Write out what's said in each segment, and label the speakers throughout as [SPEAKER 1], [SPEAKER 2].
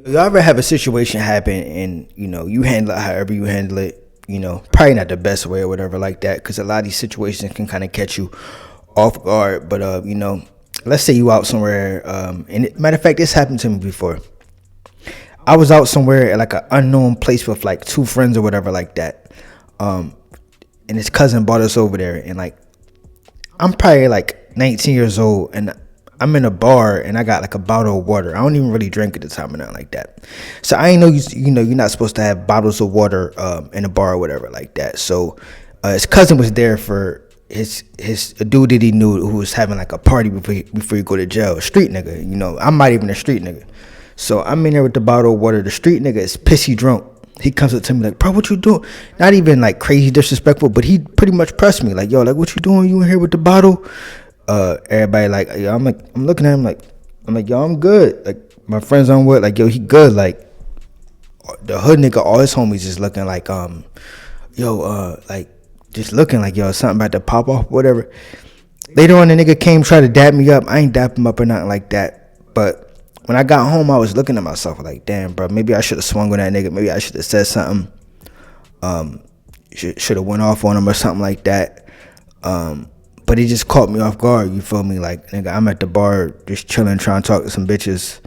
[SPEAKER 1] You ever have a situation happen and you handle it however you handle it, probably not the best way or whatever like that, because a lot of these situations can kind of catch you off guard. But let's say you out somewhere, matter of fact, this happened to me before. I was out somewhere at like an unknown place with like two friends or whatever like that, and his cousin brought us over there, and like I'm probably like 19 years old, and I'm in a bar and I got like a bottle of water. I don't even really drink at the time or nothing like that. So I ain't know you're not supposed to have bottles of water in a bar or whatever like that. So his cousin was there for his a dude that he knew who was having like a party before he go to jail. A street nigga, I'm not even a street nigga. So I'm in there with the bottle of water. The street nigga is pissy drunk. He comes up to me like, bro, what you doing? Not even like crazy disrespectful, but he pretty much pressed me like, yo, like what you doing? You in here with the bottle? Everybody like, yo, I'm looking at him like, yo, I'm good. Like my friends I'm with, like, yo, he good. Like the hood nigga, all his homies is looking like, like just looking like, yo, something about to pop off, whatever. Later on, the nigga came try to dap me up. I ain't dap him up or nothing like that. But when I got home, I was looking at myself like, damn, bro, maybe I should have swung on that nigga. Maybe I should have said something. Should have went off on him or something like that. But it just caught me off guard, you feel me? Like, nigga, I'm at the bar just chilling, trying to talk to some bitches.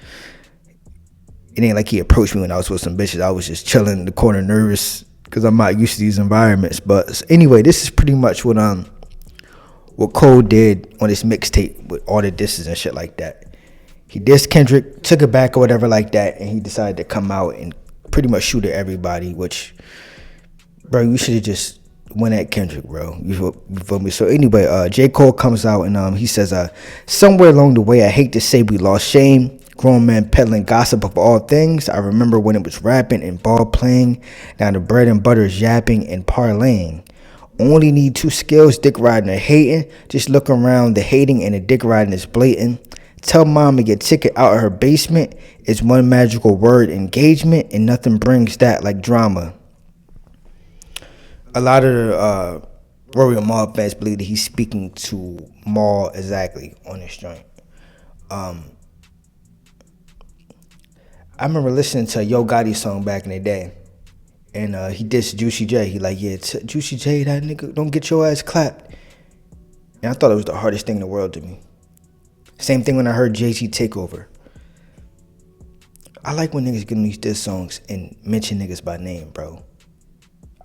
[SPEAKER 1] It ain't like he approached me when I was with some bitches. I was just chilling in the corner, nervous, because I'm not used to these environments. But anyway, this is pretty much what Cole did on his mixtape with all the disses and shit like that. He dissed Kendrick, took it back or whatever like that, and he decided to come out and pretty much shoot at everybody, which, bro, you should have just went at Kendrick, bro. You feel me? So anyway, J.Cole comes out and he says, somewhere along the way, I hate to say we lost shame. Grown men peddling gossip of all things. I remember when it was rapping and ball playing. Now the bread and butter is yapping and parlaying. Only need two skills, dick riding or hating. Just look around, the hating and the dick riding is blatant. Tell mom to get ticket out of her basement. It's one magical word, engagement, and nothing brings that like drama. A lot of the Rory and Maul fans believe that he's speaking to Maul exactly on this joint. I remember listening to a Yo Gotti song back in the day, and he dissed Juicy J. He like, yeah, Juicy J, that nigga, don't get your ass clapped. And I thought it was the hardest thing in the world to me. Same thing when I heard Jay-Z take over. I like when niggas get on these diss songs and mention niggas by name, bro.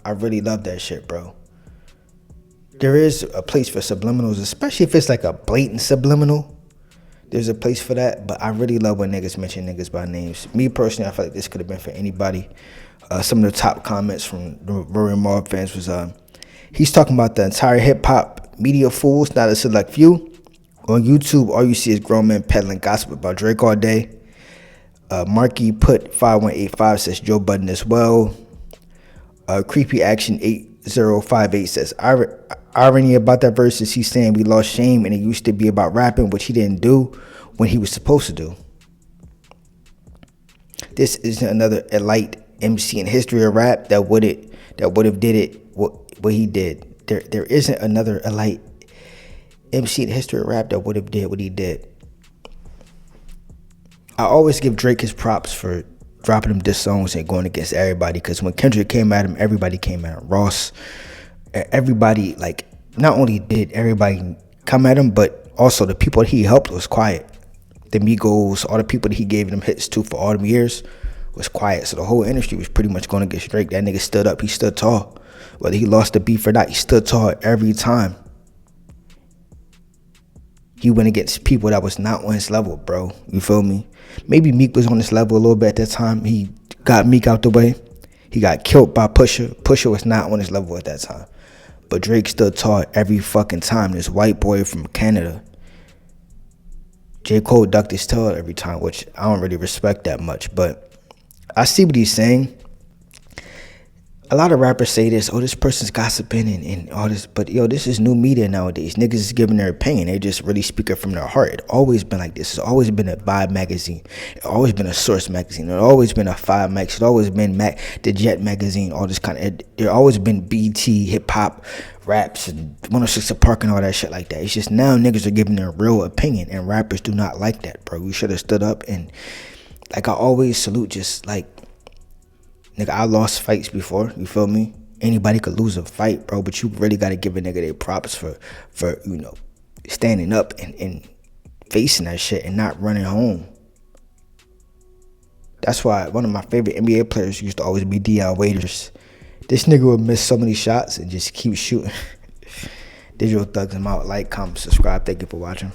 [SPEAKER 1] I really love that shit, bro. There is a place for subliminals, especially if it's like a blatant subliminal. There's a place for that, but I really love when niggas mention niggas by names. Me personally, I feel like this could have been for anybody. Some of the top comments from the Rory and Maul fans was, he's talking about the entire hip-hop media fools, not a select few. On YouTube, all you see is grown men peddling gossip about Drake all day. Marky put 5185 says Joe Budden as well. Creepy Action 8058 says, irony about that verse is he's saying we lost shame and it used to be about rapping, which he didn't do when he was supposed to do. This isn't another elite MC in history of rap that would have did it what he did. There isn't another elite MC in history of rap that would have did what he did. I always give Drake his props for dropping them diss songs and going against everybody, because when Kendrick came at him, everybody came at him. Ross, everybody, like, not only did everybody come at him, but also the people that he helped was quiet. The Migos, all the people that he gave them hits to for all them years was quiet. So the whole industry was pretty much going against Drake. That nigga stood up. He stood tall. Whether he lost the beef or not, he stood tall every time. He went against people that was not on his level, bro. You feel me? Maybe Meek was on his level a little bit at that time. He got Meek out the way. He got killed by Pusha. Pusha was not on his level at that time. But Drake stood tall every fucking time. This white boy from Canada. J.Cole ducked his tail every time, which I don't really respect that much. But I see what he's saying. A lot of rappers say this, oh, this person's gossiping and all this. But, yo, this is new media nowadays. Niggas is giving their opinion. They just really speaking from their heart. It's always been like this. It's always been a Vibe magazine. It's always been a Source magazine. It's always been a 5 Max. It's always been the Jet magazine, all this kind of. There always been BT, hip-hop, raps, and 106 Park and all that shit like that. It's just now niggas are giving their real opinion, and rappers do not like that, bro. We should have stood up and like I always salute just like, nigga, I lost fights before, you feel me? Anybody could lose a fight, bro, but you really gotta give a nigga their props for you know, standing up and facing that shit and not running home. That's why one of my favorite NBA players used to always be Deion Waiters. This nigga would miss so many shots and just keep shooting. Digital Thugs, I'm out. Like, comment, subscribe. Thank you for watching.